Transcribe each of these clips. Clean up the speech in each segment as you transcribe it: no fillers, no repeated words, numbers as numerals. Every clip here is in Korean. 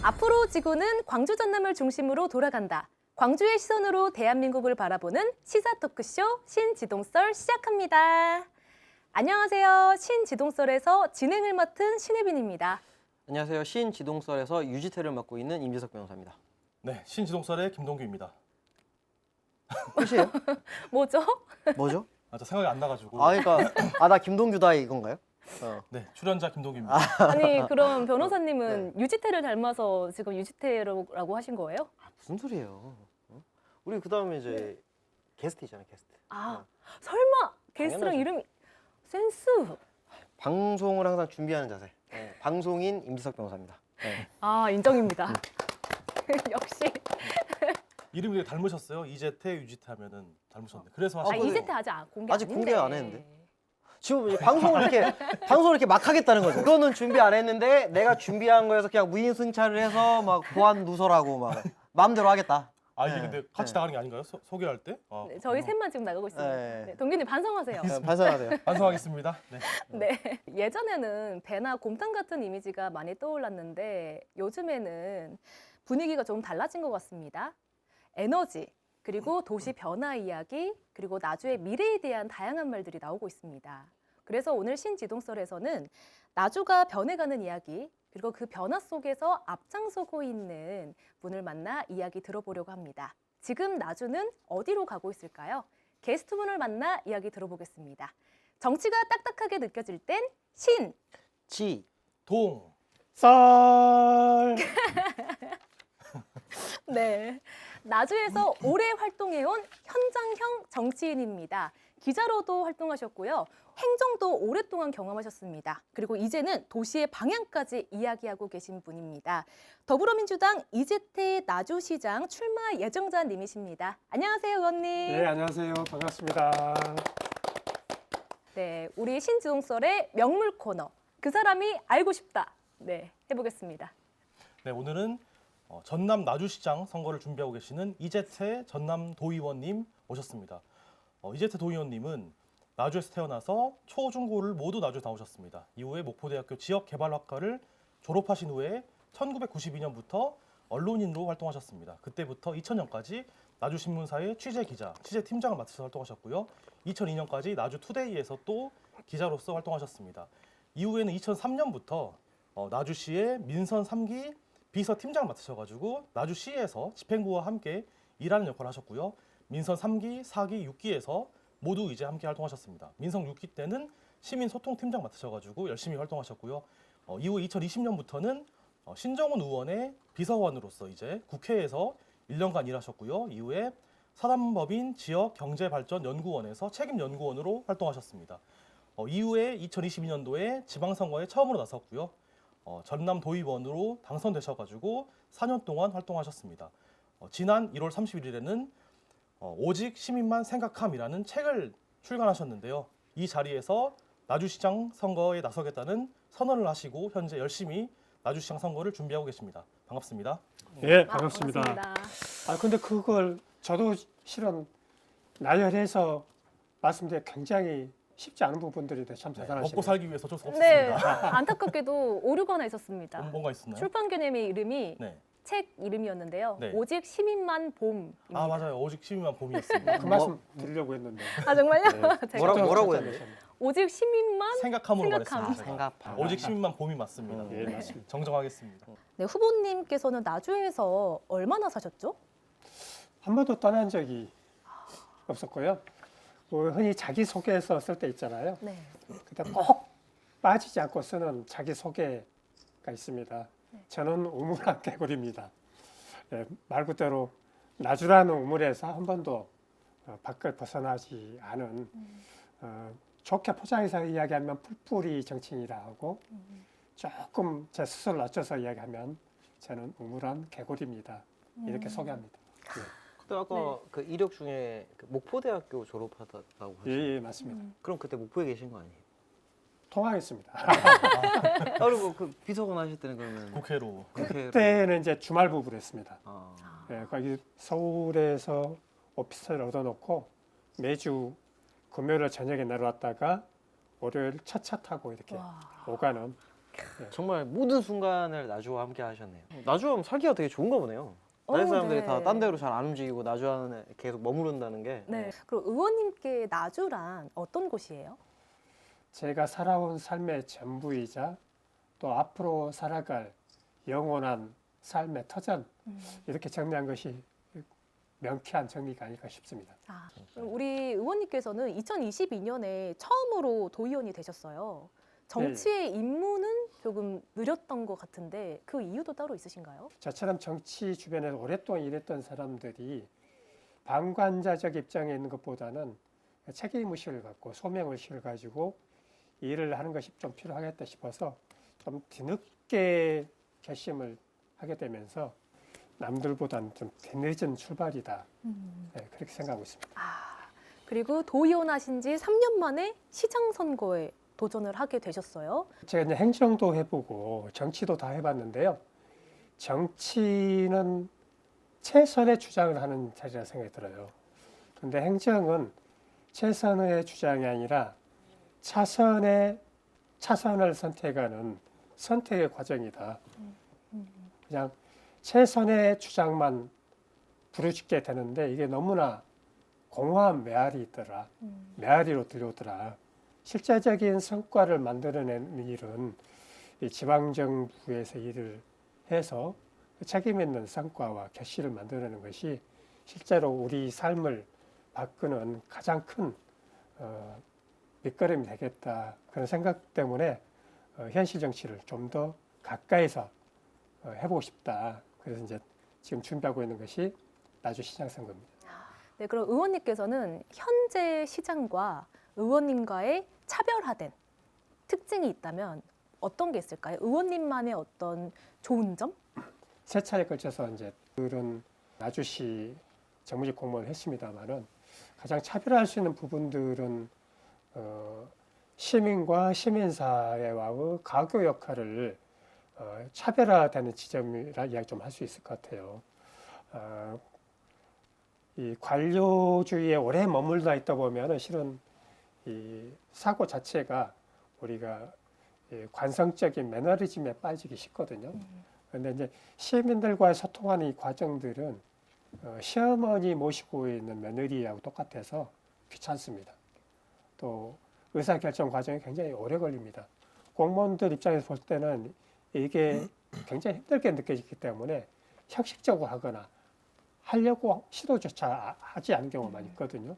앞으로 지구는 광주 전남을 중심으로 돌아간다. 광주의 시선으로 대한민국을 바라보는 시사 토크쇼 신지동설 시작합니다. 안녕하세요. 신지동설에서 진행을 맡은 신혜빈입니다. 안녕하세요. 신지동설에서 유지태를 맡고 있는 임지석 변호사입니다. 네, 신지동설의 김동규입니다. 끝이에요? 뭐죠? 뭐죠? 저 생각이 안 나가지고. 그러니까 나 김동규다 이건가요? 네, 출연자 김동규입니다. 아니 그럼 변호사님은 유지태를 닮아서 지금 유지태라고 하신 거예요? 무슨 소리예요? 우리 그 다음에 이제 게스트 있잖아요, 게스트. 설마 게스트랑 당연하죠. 이름이 센스. 방송을 항상 준비하는 자세. 방송인 임지석 변호사입니다. 인정입니다. 역시. 이름이 되게 닮으셨어요. 이재태, 유지태 하면은 닮으셨네. 그래서 하신 이재태 아직 공개 아직 아닌데. 공개 안 했는데. 지금 이제 방송을 이렇게 막 하겠다는 거죠. 이거는 준비 안 했는데 내가 준비한 거에서 그냥 무인승차를 해서 막 보안 누설하고 막 마음대로 하겠다. 이게 근데 같이 나가는 게 아닌가요? 소개할 때? 네, 저희 셋만 지금 나가고 있습니다. 네. 네, 동기님 반성하세요. 반성하세요. 반성하겠습니다. 네. 네. 예전에는 배나 곰탕 같은 이미지가 많이 떠올랐는데 요즘에는 분위기가 좀 달라진 것 같습니다. 에너지, 그리고 도시 변화 이야기, 그리고 나주의 미래에 대한 다양한 말들이 나오고 있습니다. 그래서 오늘 신지동설에서는 나주가 변해가는 이야기, 그리고 그 변화 속에서 앞장서고 있는 분을 만나 이야기 들어보려고 합니다. 지금 나주는 어디로 가고 있을까요? 게스트분을 만나 이야기 들어보겠습니다. 정치가 딱딱하게 느껴질 땐 신! 지. 동. 썰. 네. 나주에서 오래 활동해온 현장형 정치인입니다. 기자로도 활동하셨고요. 행정도 오랫동안 경험하셨습니다. 그리고 이제는 도시의 방향까지 이야기하고 계신 분입니다. 더불어민주당 이재태 나주시장 출마 예정자님이십니다. 안녕하세요, 의원님. 네, 안녕하세요. 반갑습니다. 네, 우리 신지동설의 명물 코너. 그 사람이 알고 싶다. 네, 해보겠습니다. 네, 오늘은 전남 나주시장 선거를 준비하고 계시는 이재태 전남도의원님 모셨습니다. 이재태 도의원님은 나주에서 태어나서 초, 중고를 모두 나주에 나오셨습니다. 이후에 목포대학교 지역개발학과를 졸업하신 후에 1992년부터 언론인으로 활동하셨습니다. 그때부터 2000년까지 나주신문사의 취재기자, 취재팀장을 맡으셔서 활동하셨고요. 2002년까지 나주투데이에서 또 기자로서 활동하셨습니다. 이후에는 2003년부터 나주시의 민선 3기 비서팀장을 맡으셔가지고 나주시에서 집행부와 함께 일하는 역할을 하셨고요. 민선 3기, 4기, 6기에서 모두 이제 함께 활동하셨습니다. 민선 6기 때는 시민소통팀장 맡으셔가지고 열심히 활동하셨고요. 이후 2020년부터는 신정훈 의원의 비서관으로서 이제 국회에서 1년간 일하셨고요. 이후에 사단법인 지역경제발전연구원에서 책임연구원으로 활동하셨습니다. 이후에 2022년도에 지방선거에 처음으로 나섰고요. 전남도의원으로 당선되셔가지고 4년 동안 활동하셨습니다. 지난 1월 31일에는 오직 시민만 생각함이라는 책을 출간하셨는데요. 이 자리에서 나주시장 선거에 나서겠다는 선언을 하시고 현재 열심히 나주시장 선거를 준비하고 계십니다. 반갑습니다. 네, 반갑습니다. 반갑습니다. 근데 그걸 저도 실은 나열해서 말씀드려 굉장히 쉽지 않은 부분들이 참 대단하시네요. 먹고 살기 위해서 어쩔 수 네, 없습니다. 안타깝게도 오류가 하나 있었습니다. 뭔가 있었나요? 출판 개념의 이름이 네. 책 이름이었는데요. 네. 오직 시민만 봄입니다. 맞아요. 오직 시민만 봄이었습니다. 그 말씀 드리려고 했는데. 정말요? 네. 제가 뭐라고 했는데? 오직 시민만 생각함으로 생각함. 말했습니다. 생각. 오직 시민만 봄이 맞습니다. 예, 맞습니다. 정정하겠습니다. 네, 후보님께서는 나주에서 얼마나 사셨죠? 한 번도 떠난 적이 없었고요. 흔히 자기소개서 쓸 때 있잖아요. 네. 그때 꼭 빠지지 않고 쓰는 자기소개가 있습니다. 저는 우물한 개구리입니다. 말 그대로 나주라는 우물에서 한 번도 밖을 벗어나지 않은 좋게 포장해서 이야기하면 풀뿌리 정치인이라 하고 조금 제 스스로 낮춰서 이야기하면 저는 우물한 개구리입니다. 이렇게 소개합니다. 그때 아까 그 이력 중에 그 목포대학교 졸업하다고 하셨죠? 예, 맞습니다. 그럼 그때 목포에 계신 거 아니에요? 통화했습니다. 그리고 그 비서관 하실 때는 그러면 국회로. 그때는 이제 주말 부부를 했습니다. 아, 거기 서울에서 오피스를 얻어놓고 매주 금요일 저녁에 내려왔다가 월요일 첫 차 타고 이렇게 와. 오가는 정말 모든 순간을 나주와 함께 하셨네요. 나주하면 살기가 되게 좋은가 보네요. 다른 사람들이 네. 다 딴 데로 잘 안 움직이고 나주 안에 계속 머무른다는 게. 네. 그럼 의원님께 나주란 어떤 곳이에요? 제가 살아온 삶의 전부이자 또 앞으로 살아갈 영원한 삶의 터전, 이렇게 정리한 것이 명쾌한 정리가 아닐까 싶습니다. 아, 그럼 우리 의원님께서는 2022년에 처음으로 도의원이 되셨어요. 정치의 입문은 조금 느렸던 것 같은데 그 이유도 따로 있으신가요? 저처럼 정치 주변에서 오랫동안 일했던 사람들이 방관자적 입장에 있는 것보다는 책임의식을 갖고 소명의식을 가지고 일을 하는 것이 좀 필요하겠다 싶어서 좀 뒤늦게 결심을 하게 되면서 남들보다는 좀 뒤늦은 출발이다. 네, 그렇게 생각하고 있습니다. 아, 그리고 도의원 하신 지 3년 만에 시장 선거에 도전을 하게 되셨어요. 제가 이제 행정도 해보고 정치도 다 해봤는데요. 정치는 최선의 주장을 하는 자리라 생각이 들어요. 그런데 행정은 최선의 주장이 아니라 차선을 선택하는 선택의 과정이다. 그냥 최선의 주장만 부르짖게 되는데 이게 너무나 공허한 메아리 있더라. 메아리로 들려오더라. 실제적인 성과를 만들어내는 일은 이 지방정부에서 일을 해서 책임 있는 성과와 결실을 만들어내는 것이 실제로 우리 삶을 바꾸는 가장 큰 밑거름이 되겠다. 그런 생각 때문에 현실 정치를 좀 더 가까이서 해보고 싶다. 그래서 이제 지금 준비하고 있는 것이 나주시장 선거입니다. 네, 그럼 의원님께서는 현재 시장과 의원님과의 차별화된 특징이 있다면 어떤 게 있을까요? 의원님만의 어떤 좋은 점? 세 차례 걸쳐서 이제 그런 나주시 정무직 공무원을 했습니다만은 가장 차별화할 수 있는 부분들은 시민과 시민사회와의 가교 역할을 차별화되는 지점이라 이야기 좀 할 수 있을 것 같아요. 이 관료주의에 오래 머물러 있다 보면은 실은 이 사고 자체가 우리가 관성적인 매너리즘에 빠지기 쉽거든요. 그런데 이제 시민들과 소통하는 이 과정들은 시어머니 모시고 있는 며느리하고 똑같아서 귀찮습니다. 또 의사결정 과정이 굉장히 오래 걸립니다. 공무원들 입장에서 볼 때는 이게 굉장히 힘들게 느껴지기 때문에 형식적으로 하거나 하려고 시도조차 하지 않은 경우가 많이 있거든요.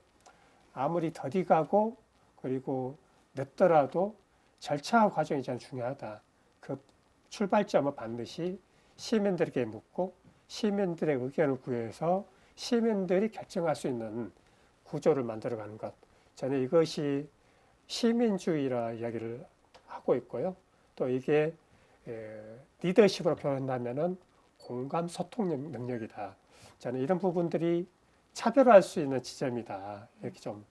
아무리 더디 가고 그리고 늦더라도 절차 과정이 제일 중요하다. 그 출발점은 반드시 시민들에게 묻고 시민들의 의견을 구해서 시민들이 결정할 수 있는 구조를 만들어가는 것. 저는 이것이 시민주의라 이야기를 하고 있고요. 또 이게 리더십으로 표현하면은 공감 소통 능력이다. 저는 이런 부분들이 차별화할 수 있는 지점이다. 이렇게 좀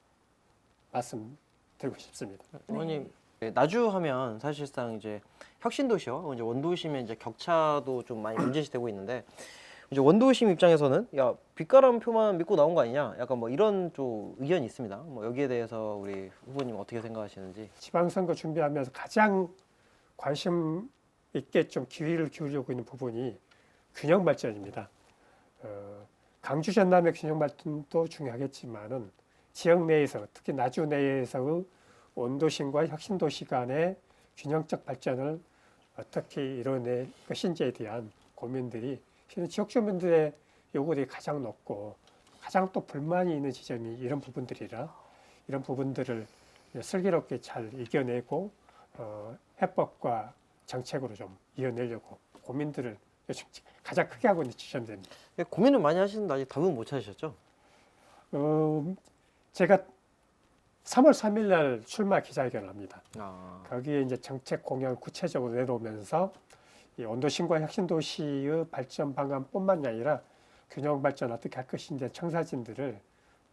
말씀드리고 싶습니다. 의원님 나주하면 사실상 이제 혁신도시요. 이제 원도심의 이제 격차도 좀 많이 문제시되고 있는데 이제 원도심 입장에서는 야 빗가람 표만 믿고 나온 거 아니냐? 약간 뭐 이런 좀 의견이 있습니다. 뭐 여기에 대해서 우리 후보님 어떻게 생각하시는지. 지방선거 준비하면서 가장 관심 있게 좀 기회를 기울이고 있는 부분이 균형 발전입니다. 강주 전남의 균형 발전도 중요하겠지만은 지역 내에서 특히 나주 내에서의 원도심과 혁신도시 간의 균형적 발전을 어떻게 이뤄낼 것인지에 대한 고민들이 실은 지역 주민들의 요구들이 가장 높고 가장 또 불만이 있는 지점이 이런 부분들이라 이런 부분들을 슬기롭게 잘 이겨내고 해법과 정책으로 좀 이어내려고 고민들을 요즘 가장 크게 하고 있는 지점입니다. 고민을 많이 하시는데 아직 답은 못 찾으셨죠? 제가 3월 3일 날 출마 기자회견을 합니다. 거기에 이제 정책 공약을 구체적으로 내놓으면서 이 원도심과 혁신도시의 발전 방안뿐만이 아니라 균형 발전 어떻게 할 것인지 청사진들을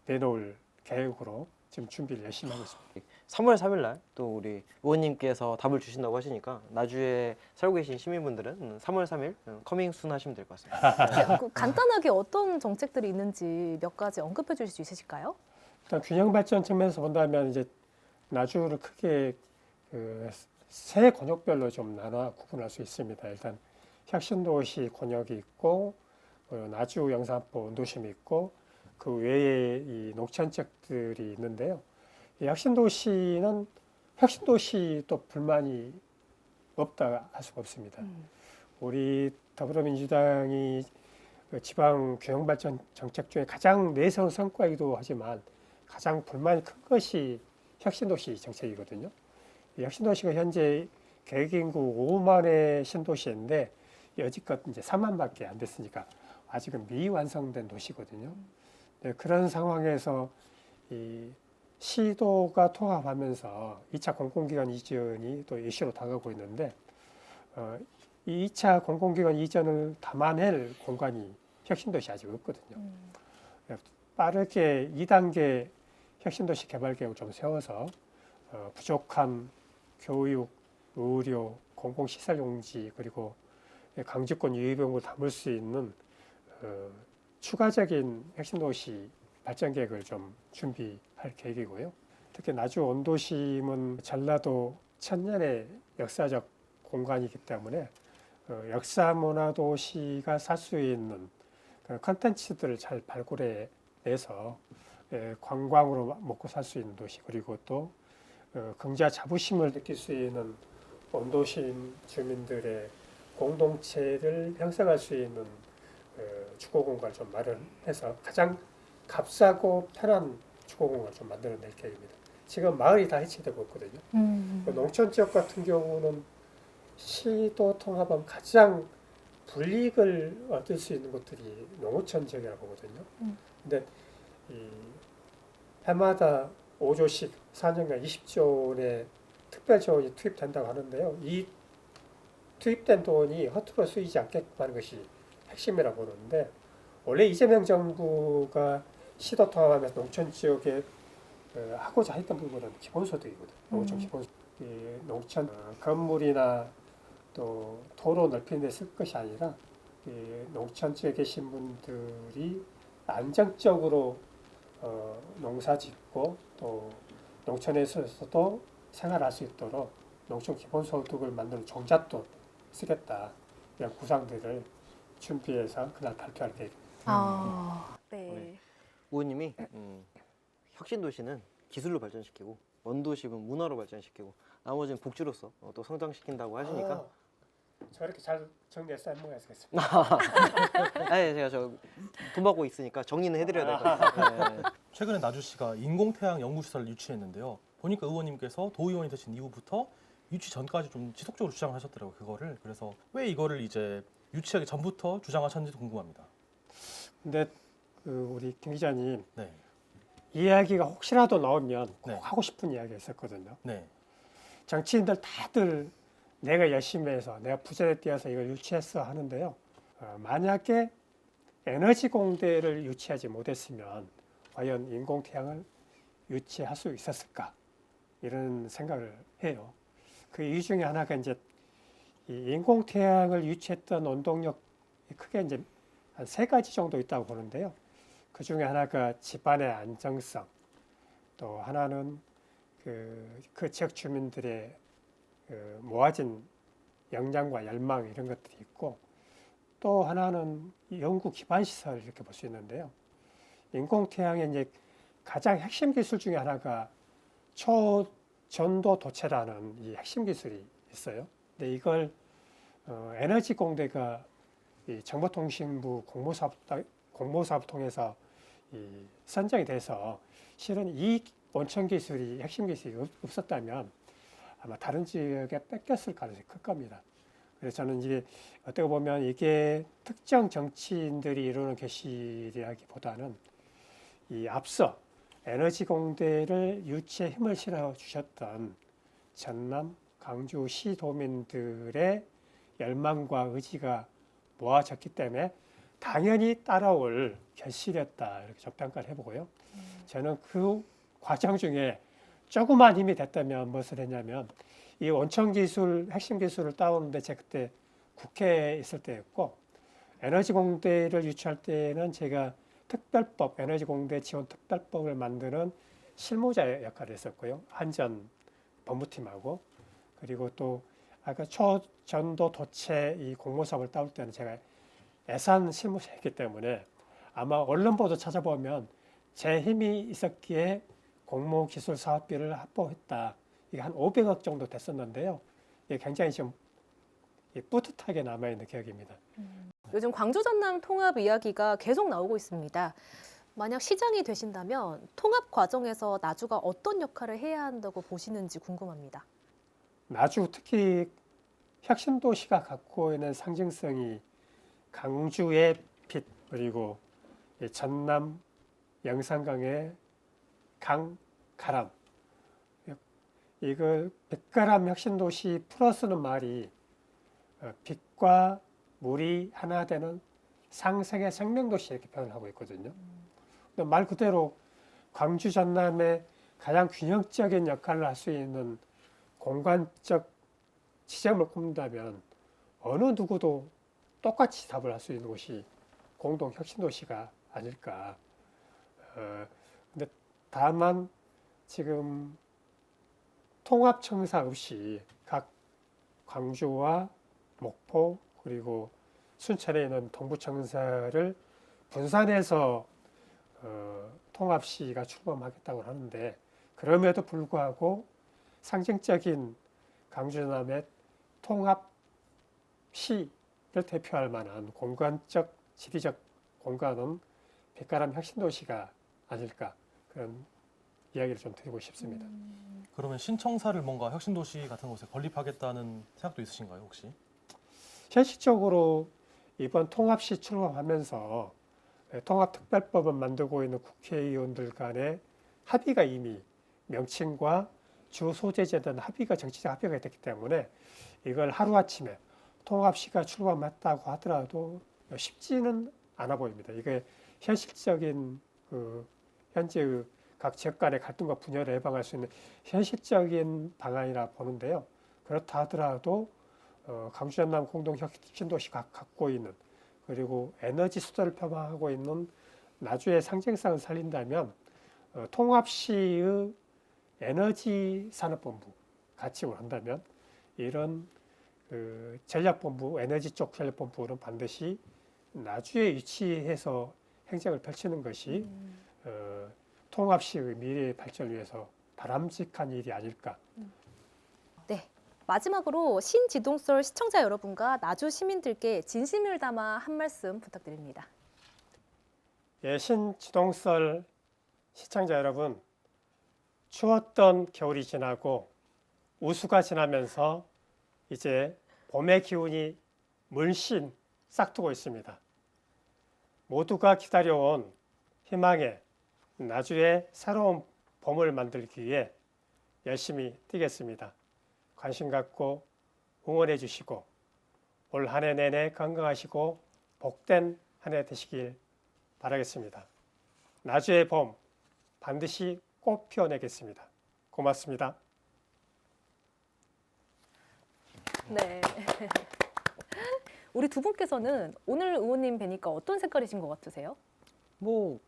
내놓을 계획으로 지금 준비를 열심히 하고 있습니다. 3월 3일 날 또 우리 의원님께서 답을 주신다고 하시니까 나주에 살고 계신 시민분들은 3월 3일 커밍 순 하시면 될 것 같습니다. 간단하게 어떤 정책들이 있는지 몇 가지 언급해 주실 수 있으실까요? 일단 균형 발전 측면에서 본다면 이제 나주를 크게 세 권역별로 좀 나눠 구분할 수 있습니다. 일단 혁신도시 권역이 있고 나주, 영산포, 원도심이 있고 그 외에 이 농촌 지역들이 있는데요. 이 혁신도시도 불만이 없다 할 수가 없습니다. 우리 더불어민주당이 그 지방 균형발전 정책 중에 가장 내세운 성과이기도 하지만 가장 불만이 큰 것이 혁신도시 정책이거든요. 이 혁신도시가 현재 계획인구 5만의 신도시인데 여지껏 이제 3만밖에 안 됐으니까 아직은 미완성된 도시거든요. 네, 그런 상황에서 이 시도가 통합하면서 2차 공공기관 이전이 또 이슈로 다가오고 있는데 이 2차 공공기관 이전을 담아낼 공간이 혁신도시 아직 없거든요. 빠르게 2단계 혁신도시 개발 계획을 좀 세워서 부족한 교육, 의료, 공공시설 용지 그리고 강주권 유의병을 담을 수 있는 추가적인 혁신도시 발전 계획을 좀 준비할 계획이고요. 특히 나주 원도심은 전라도 천년의 역사적 공간이기 때문에 역사문화도시가 살 수 있는 컨텐츠들을 잘 발굴해내서 관광으로 먹고 살 수 있는 도시 그리고 또 긍자 자부심을 느낄 수 있는 원도심 주민들의 공동체를 형성할 수 있는 주거공간을 좀 마련해서 가장 값싸고 편한 주거공간을 좀 만들어낼 계획입니다. 지금 마을이 다 해체되고 있거든요. 농촌 지역 같은 경우는 시도 통합하면 가장 불이익을 얻을 수 있는 것들이 농어촌 지역이라고 보거든요. 근데 이 해마다 5조씩 4년간 20조 원의 특별 지원이 투입된다고 하는데요. 이 투입된 돈이 허투루 쓰이지 않게끔 하는 것이 핵심이라고 보는데 원래 이재명 정부가 시도 통합하면서 농촌 지역에 하고자 했던 부분은 기본소득이거든요. 농촌 기본소득. 농촌 건물이나 또 도로 넓히는 데 쓸 것이 아니라 농촌 지역에 계신 분들이 안정적으로 농사 짓고 또 농촌에서도 생활할 수 있도록 농촌 기본소득을 만드는 종잣돈 쓰겠다 이런 구상들을 준비해서 그날 발표할 계획입니다. 네. 의원님이 혁신도시는 기술로 발전시키고 원도심은 문화로 발전시키고 나머지는 복지로서 또 성장시킨다고 하시니까 저렇게 잘 정리해서 설명하겠습니다. 아니 제가 저 돈 받고 있으니까 정리는 해드려야 될 것 같아요. 네. 최근에 나주시가 인공태양 연구시설을 유치했는데요. 보니까 의원님께서 도의원이 되신 이후부터 유치 전까지 좀 지속적으로 주장을 하셨더라고요. 그거를. 그래서 왜 이거를 이제 유치하기 전부터 주장하셨는지도 궁금합니다. 근데 우리 김 기자님 네. 이야기가 혹시라도 나오면 꼭 네. 하고 싶은 이야기가 있었거든요. 네. 정치인들 다들 내가 열심히 해서 내가 부자에 뛰어서 이걸 유치했어 하는데요. 만약에 에너지 공대를 유치하지 못했으면 과연 인공태양을 유치할 수 있었을까 이런 생각을 해요. 그 이유 중에 하나가 이제 이 인공태양을 유치했던 원동력 크게 이제 한 3가지 정도 있다고 보는데요. 그 중에 하나가 집안의 안정성, 또 하나는 그 지역 주민들의 모아진 역량과 열망 이런 것들이 있고 또 하나는 연구 기반 시설 이렇게 볼 수 있는데요. 인공태양의 이제 가장 핵심 기술 중에 하나가 초전도 도체라는 이 핵심 기술이 있어요. 근데 이걸 에너지 공대가 이 정보통신부 공모사업 통해서 이 선정이 돼서 실은 이 원천 기술이 핵심 기술이 없었다면 아마 다른 지역에 뺏겼을 가능성이 클 겁니다. 그래서 저는 이게 어떻게 보면 이게 특정 정치인들이 이루는 계시라기보다는 이 앞서 에너지 공대를 유치에 힘을 실어 주셨던 전남, 강주 시도민들의 열망과 의지가 모아졌기 때문에 당연히 따라올 결실이었다 이렇게 적당가를 해보고요. 저는 그 과정 중에 조그만 힘이 됐다면 무엇을 했냐면 이 원천 기술, 핵심 기술을 따오는데 제가 그때 국회에 있을 때였고 에너지 공대를 유치할 때는 제가 특별법, 에너지 공대 지원 특별법을 만드는 실무자 역할을 했었고요. 한전 법무팀하고 그리고 또 아까 초전도 도체 이 공모사업을 따올 때는 제가 예산 실무를 했기 때문에 아마 언론 보도 찾아보면 제 힘이 있었기에 공모기술 사업비를 확보했다. 이게 한 500억 정도 됐었는데요. 이게 굉장히 좀 뿌듯하게 남아있는 기억입니다. 요즘 광주 전남 통합 이야기가 계속 나오고 있습니다. 만약 시장이 되신다면 통합 과정에서 나주가 어떤 역할을 해야 한다고 보시는지 궁금합니다. 나주 특히 혁신도시가 갖고 있는 상징성이 강주의 빛 그리고 이 전남 영산강의 강가람 이거 빛가람 혁신도시 플러스는 말이 빛과 물이 하나 되는 상생의 생명도시 이렇게 표현을 하고 있거든요. 근데 말 그대로 광주 전남의 가장 균형적인 역할을 할 수 있는 공간적 지점을 꼽는다면 어느 누구도 똑같이 답을 할 수 있는 곳이 공동 혁신도시가 아닐까. 근데 다만 지금 통합청사 없이 각 광주와 목포 그리고 순천에 있는 동부청사를 분산해서 통합시가 출범하겠다고 하는데 그럼에도 불구하고 상징적인 광주 전남의 통합시를 대표할 만한 공간적 지리적 공간은 빛가람 혁신도시가 아닐까 그런 이야기를 좀 드리고 싶습니다. 그러면 신청사를 뭔가 혁신도시 같은 곳에 건립하겠다는 생각도 있으신가요, 혹시? 현실적으로 이번 통합시 출범하면서 통합특별법을 만들고 있는 국회의원들 간의 합의가 이미 명칭과 주 소재지에 대한 합의가 정치적 합의가 됐기 때문에 이걸 하루아침에 통합시가 출범했다고 하더라도 쉽지는 않아 보입니다. 이게 현실적인 현재의 각 지역 간의 갈등과 분열을 예방할 수 있는 현실적인 방안이라 보는데요. 그렇다 하더라도 광주 전남 공동 혁신도시가 갖고 있는 그리고 에너지 수도를 표방하고 있는 나주의 상징성을 살린다면 통합시의 에너지 산업본부 가치를 한다면 이런 전략본부 에너지 쪽 전략본부는 반드시 나주에 위치해서 행정을 펼치는 것이 통합시의 미래의 발전을 위해서 바람직한 일이 아닐까. 네. 마지막으로 신지동설 시청자 여러분과 나주 시민들께 진심을 담아 한 말씀 부탁드립니다. 예, 신지동설 시청자 여러분, 추웠던 겨울이 지나고 우수가 지나면서 이제 봄의 기운이 물씬 싹트고 있습니다. 모두가 기다려온 희망의 나주의 새로운 봄을 만들기 위해 열심히 뛰겠습니다. 관심 갖고 응원해 주시고 올 한 해 내내 건강하시고 복된 한 해 되시길 바라겠습니다. 나주의 봄 반드시 꽃 피워내겠습니다. 고맙습니다. 네. 우리 두 분께서는 오늘 의원님 뵈니까 어떤 색깔이신 것 같으세요? 뭐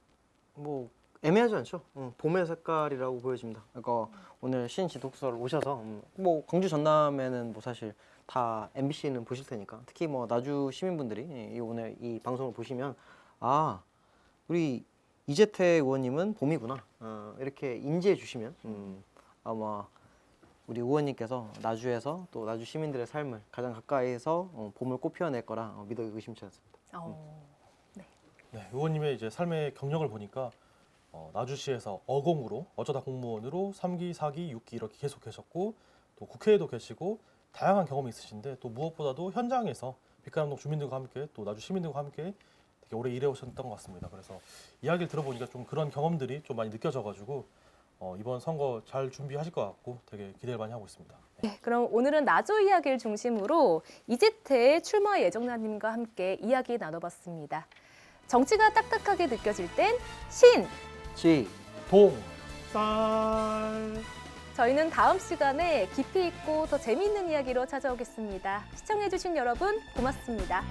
애매하지 않죠. 봄의 색깔이라고 보여집니다. 그러니까 오늘 신지독설 오셔서 뭐 광주 전남에는 뭐 사실 다 MBC는 보실 테니까 특히 뭐 나주 시민분들이 오늘 이 방송을 보시면 아 우리 이재태 의원님은 봄이구나 이렇게 인지해 주시면 아마 우리 의원님께서 나주에서 또 나주 시민들의 삶을 가장 가까이에서 봄을 꽃 피워낼 거라 믿어 의심치 않습니다. 네, 의원님의 이제 삶의 경력을 보니까 나주시에서 어공으로 어쩌다 공무원으로 3기, 4기, 6기 이렇게 계속 계셨고 또 국회에도 계시고 다양한 경험이 있으신데 또 무엇보다도 현장에서 빛가람동 주민들과 함께 또 나주 시민들과 함께 되게 오래 일해 오셨던 것 같습니다. 그래서 이야기를 들어보니까 좀 그런 경험들이 좀 많이 느껴져가지고 이번 선거 잘 준비하실 것 같고 되게 기대를 많이 하고 있습니다. 네, 그럼 오늘은 나주 이야기를 중심으로 이재태 출마 예정자님과 함께 이야기 나눠봤습니다. 정치가 딱딱하게 느껴질 땐 신! 동! 쌀 저희는 다음 시간에 깊이 있고 더 재미있는 이야기로 찾아오겠습니다. 시청해주신 여러분 고맙습니다.